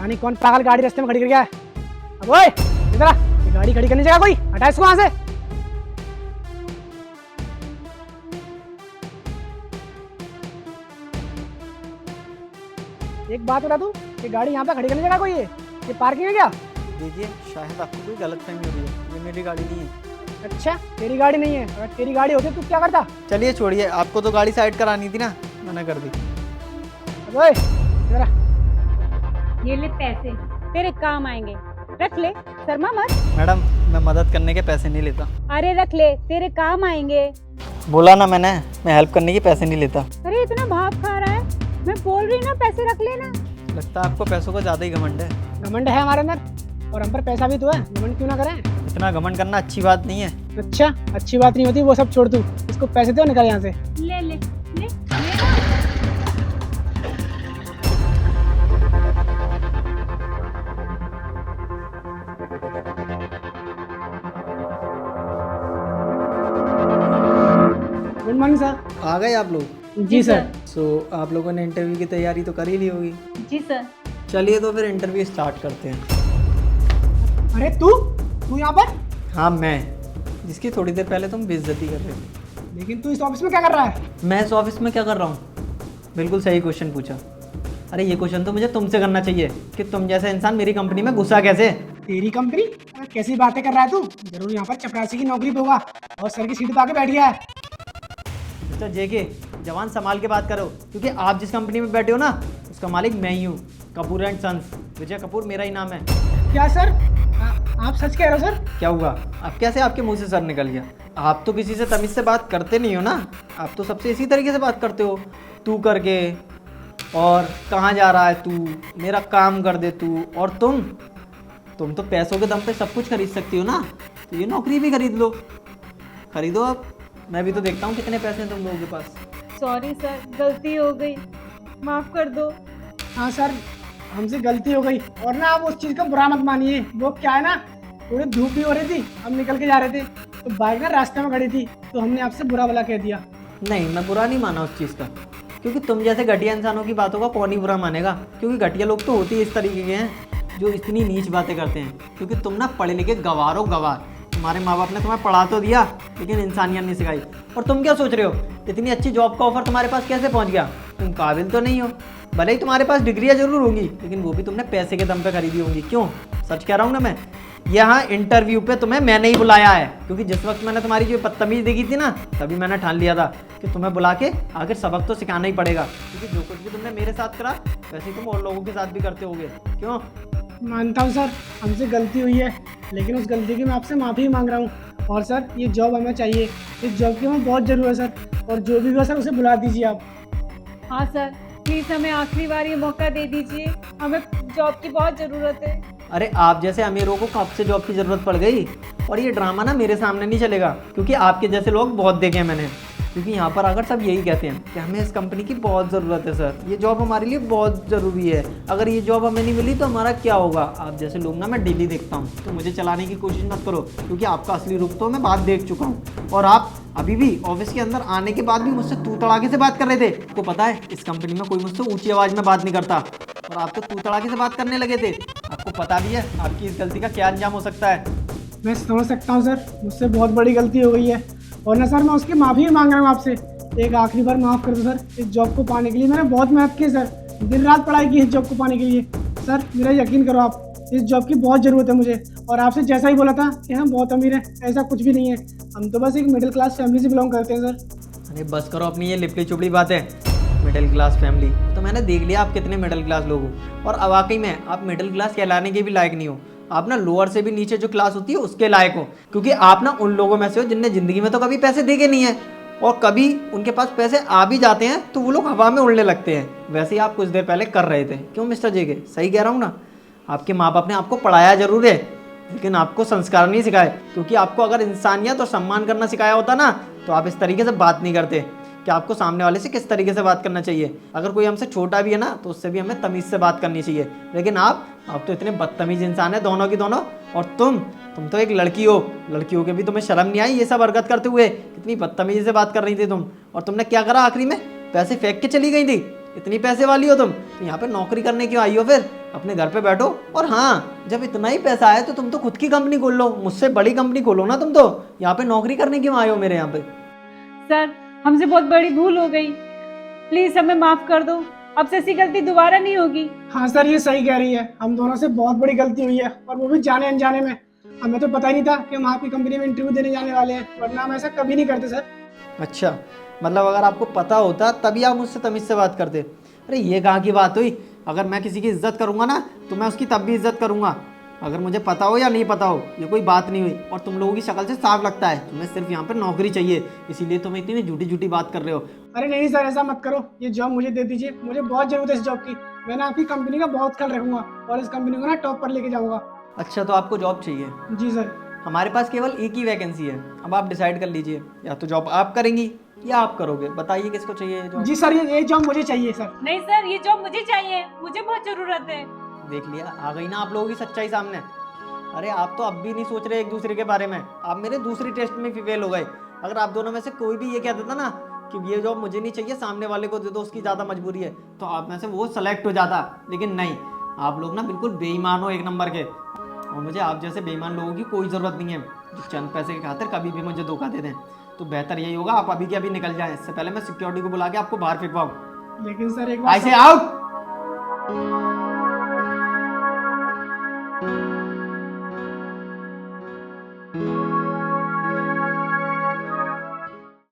पता नहीं कौन पागल गाड़ी रास्ते में खड़ी कर गया है। अब ओए इधर आ, ये गाड़ी खड़ी करने जगह कोई हटा इसको वहां से। एक बात बता तू, ये गाड़ी यहाँ पे खड़ी करने जगह कोई है? ये पार्किंग है क्या? देखिए शायद आपको कोई गलतफहमी हो रही है, ये मेरी गाड़ी नहीं है। अच्छा तेरी गाड़ी नहीं है, अगर तेरी गाड़ी होती तू क्या करता? चलिए छोड़िए, आपको तो गाड़ी साइड करानी थी ना, मना कर दी। अब ओए इधर आ। ये ले पैसे, तेरे काम आएंगे। रख ले, शर्मा मत। मैडम मैं मदद करने के पैसे नहीं लेता। अरे रख ले, तेरे काम आएंगे। बोला ना मैंने, मैं हेल्प करने के पैसे नहीं लेता। अरे इतना भाव खा रहा है, मैं बोल रही ना पैसे रख लेना। लगता है आपको पैसों का ज़्यादा ही घमंड है। घमंड है हमारे अंदर, और हम पर पैसा भी तो है, घमंड क्यों ना करें? इतना घमंड करना अच्छी बात नहीं है। अच्छा अच्छी बात नहीं होती, वो सब छोड़ तू, इसको पैसे दो, निकल यहाँ से। ले ले ले, ले। Good morning sir. आ गए आप लोग? जी सर। सो आप लोगों ने इंटरव्यू की तैयारी तो कर ही ली होगी। जी सर। चलिए तो फिर इंटरव्यू स्टार्ट करते हैं। अरे तू तू यहाँ पर? हाँ मैं, जिसकी थोड़ी देर पहले तुम बेइज्जती कर रहे थे। लेकिन तू इस ऑफिस में क्या कर रहा है? मैं इस ऑफिस में क्या कर रहा हूँ? बिल्कुल सही क्वेश्चन पूछा। अरे ये क्वेश्चन तो मुझे तुमसे करना चाहिए कि तुम जैसा इंसान मेरी कंपनी में घुसा कैसे। तेरी कंपनी? अरे कैसी बातें कर रहा है तू? जरूर यहाँ पर चपरासी की नौकरी पे होगा और सर की सीट पे आके बैठ गया है। मिस्टर जेके, जवान संभाल के बात करो, क्योंकि आप जिस कंपनी में बैठे हो ना, उसका मालिक मैं ही हूँ। कपूर एंड सन्स, विजय कपूर मेरा ही नाम है। क्या सर? आप सच कह रहे हो सर? क्या हुआ? अब कैसे आपके मुंह से सर निकल गया? आप तो किसी से तमीज से बात करते नहीं हो ना, आप तो सबसे इसी तरीके से बात करते हो, तू करके, और कहाँ जा रहा है तू, मेरा काम कर दे तू, और तुम तो पैसों के दम पे सब कुछ खरीद सकती हो ना, तो ये नौकरी भी खरीद लो। खरीदो आप, मैं भी तो देखता हूँ कितने पैसे हैं तुम लोगों के पास। सॉरी सर, गलती हो गई, माफ कर दो। हाँ सर, हमसे गलती हो गई, और ना आप उस चीज़ का बुरा मत मानिए। वो क्या है ना, थोड़ी धूप भी हो रही थी, हम निकल के जा रहे थे, तो बाइक ना रास्ते में खड़ी थी, तो हमने आपसे बुरा भला कह दिया। नहीं, मैं बुरा नहीं माना उस चीज़ का, क्योंकि तुम जैसे घटिया इंसानों की बातों का कौन ही बुरा मानेगा, क्योंकि घटिया लोग तो होते ही इस तरीके के हैं जो इतनी नीच बातें करते हैं। क्योंकि तुम ना पढ़े लिखे गवार हो, गवार। तुम्हारे माँ बाप ने तुम्हें पढ़ा तो दिया, लेकिन इंसानियत नहीं सिखाई। और तुम क्या सोच रहे हो, इतनी अच्छी जॉब का ऑफर तुम्हारे पास कैसे पहुँच गया? तुम काबिल तो नहीं हो। भले ही तुम्हारे पास डिग्रियाँ जरूर होंगी, लेकिन वो भी तुमने पैसे के दम पे खरीदी होंगी। क्यों? सच कह रहा हूँ ना मैं। यहाँ इंटरव्यू पे तुम्हें मैंने ही बुलाया है, क्योंकि जिस वक्त मैंने तुम्हारी जो बदतमीज़ी देखी थी ना, तभी मैंने ठान लिया था कि तुम्हें बुला के आखिर सबक तो सिखाना ही पड़ेगा, क्योंकि जो कुछ भी तुमने मेरे साथ करा, वैसे ही तुम और लोगों के साथ भी करते होगे। क्यों? मानता हूँ सर, हमसे गलती हुई है, लेकिन उस गलती की मैं आपसे माफ़ी मांग रहा हूँ। और सर ये जॉब हमें चाहिए, इस जॉब की हमें बहुत ज़रूरत है सर, और जो भी हो सर उसे बुला दीजिए आप। हाँ सर, प्लीज़ हमें आखिरी बार ये मौका दे दीजिए, हमें जॉब की बहुत ज़रूरत है। अरे आप जैसे अमीरों को कब से जॉब की ज़रूरत पड़ गई? और ये ड्रामा ना मेरे सामने नहीं चलेगा, क्योंकि आपके जैसे लोग बहुत देखे हैं मैंने। क्योंकि यहाँ पर अगर सब यही कहते हैं कि हमें इस कंपनी की बहुत ज़रूरत है सर, ये जॉब हमारे लिए बहुत ज़रूरी है, अगर ये जॉब हमें नहीं मिली तो हमारा क्या होगा? आप जैसे लोग ना मैं डेली देखता हूँ, तो मुझे चलाने की कोशिश मत करो, क्योंकि आपका असली रूप तो मैं बात देख चुका हूँ। और आप अभी भी ऑफिस के अंदर आने के बाद भी मुझसे तू तड़ाके से बात कर रहे थे। आपको पता है इस कंपनी में कोई मुझसे ऊँची आवाज़ में बात नहीं करता, और आप तो तू तड़ाके से बात करने लगे थे। आपको पता भी है आपकी इस गलती का क्या अंजाम हो सकता है। मैं समझ सकता हूँ सर, मुझसे बहुत बड़ी गलती हो गई है, और ना सर मैं उसकी माफ़ी मांग रहा हूँ आपसे। एक आखिरी बार माफ़ कर दो सर, इस जॉब को पाने के लिए मैंने बहुत मेहनत की सर, दिन रात पढ़ाई की इस जॉब को पाने के लिए। सर मेरा यकीन करो आप, इस जॉब की बहुत ज़रूरत है मुझे, और आपसे जैसा ही बोला था कि हम बहुत अमीर हैं, ऐसा कुछ भी नहीं है, हम तो बस एक मिडिल क्लास फैमिली से बिलोंग करते हैं सर। अरे बस करो अपनी ये लिपटी चुपड़ी बातें। मिडिल क्लास फैमिली तो मैंने देख लिया आप कितने मिडिल क्लास लोग हो, और वाकई में आप मिडिल क्लास कहलाने के भी लायक नहीं हो। आप ना लोअर से भी नीचे जो क्लास होती है उसके लायक हो, क्योंकि आप ना उन लोगों में से हो जिनने ज़िंदगी में तो कभी पैसे देखे नहीं है, और कभी उनके पास पैसे आ भी जाते हैं तो वो लोग हवा में उड़ने लगते हैं। वैसे ही आप कुछ देर पहले कर रहे थे। क्यों मिस्टर जेके, सही कह रहा हूँ ना? आपके माँ बाप ने आपको पढ़ाया जरूर है, लेकिन आपको संस्कार नहीं सिखाए, क्योंकि आपको अगर इंसानियत और सम्मान करना सिखाया होता ना, तो आप इस तरीके से बात नहीं करते कि आपको सामने वाले से किस तरीके से बात करना चाहिए। अगर कोई हमसे छोटा भी है ना, तो उससे भी हमें तमीज़ से बात करनी चाहिए। लेकिन आप तो इतने बदतमीज़ इंसान हैं दोनों की दोनों। और तुम तो एक लड़की हो, लड़की हो के भी तुम्हें शर्म नहीं आई ये सब हरकत करते हुए? कितनी बदतमीजी से बात कर रही थी तुम, और तुमने क्या करा आखिरी में? पैसे फेंक के चली गई थी। इतनी पैसे वाली हो तुम तो यहाँ पे नौकरी करने क्यों आई हो फिर? अपने घर पे बैठो। और हाँ, जब इतना ही पैसा है तो तुम तो खुद की कंपनी खोल लो, मुझसे बड़ी कंपनी खोलो ना तुम तो। यहाँ पे नौकरी करने क्यों आए हो मेरे यहाँ पे? सर हमसे बहुत बड़ी भूल हो गई, प्लीज हमें माफ कर दो, अब से ऐसी गलती दोबारा नहीं होगी। हाँ सर, ये सही कह रही है, हम दोनों से बहुत बड़ी गलती हुई है, और वो भी जाने अनजाने में। हमें तो पता ही नहीं था कि हम आपकी कंपनी में इंटरव्यू देने जाने वाले हैं, वरना हम ऐसा कभी नहीं करते सर। अच्छा, मतलब अगर आपको पता होता तभी आप मुझसे तमीज़ से बात करते। अरे ये कहाँ की बात हुई? अगर मैं किसी की इज्जत करूँगा ना तो मैं उसकी तब भी इज्जत करूँगा, अगर मुझे पता हो या नहीं पता हो, ये कोई बात नहीं हुई। और तुम लोगों की शक्ल से साफ लगता है तुम्हें सिर्फ यहाँ पर नौकरी चाहिए, इसीलिए तुम इतनी झूठी झूठी बात कर रहे हो। अरे नहीं सर, ऐसा मत करो, ये जॉब मुझे दे दीजिए, मुझे बहुत जरूरत है इस जॉब की। मैंने आपकी कंपनी का बहुत ख्याल रखूंगा और इस कंपनी को ना टॉप पर लेके जाऊंगा। अच्छा, तो आपको जॉब चाहिए? जी सर। हमारे पास केवल एक ही वैकेंसी है, अब आप डिसाइड कर लीजिए, या तो जॉब आप करेंगी या आप करोगे, बताइए किसको चाहिए ये जॉब? जी सर, ये जॉब मुझे चाहिए सर। नहीं सर, ये जॉब मुझे चाहिए, मुझे बहुत जरूरत है। देख लिया, आ गई ना आप लोगों की सच्चाई सामने। अरे आप तो अब भी नहीं सोच रहे एक दूसरे के बारे में, आप मेरे दूसरी टेस्ट में भी फेल हो गए। अगर आप दोनों में से कोई भी ये कह देता ना कि ये जॉब मुझे नहीं चाहिए, सामने वाले को दे दो, उसकी ज़्यादा मजबूरी है, तो आप में से वो सेलेक्ट हो जाता। लेकिन नहीं, आप लोग ना बिल्कुल बेईमान हो, एक नंबर के। और मुझे आप जैसे बेईमान लोगों की कोई ज़रूरत नहीं है जो चंद पैसे की खातिर कभी भी मुझे धोखा दे दें। तो बेहतर यही होगा आप अभी के अभी निकल जाएं, इससे पहले मैं सिक्योरिटी को बुला के आपको बाहर फेंकवाऊँ। लेकिन सर एक बार ऐसे आउट।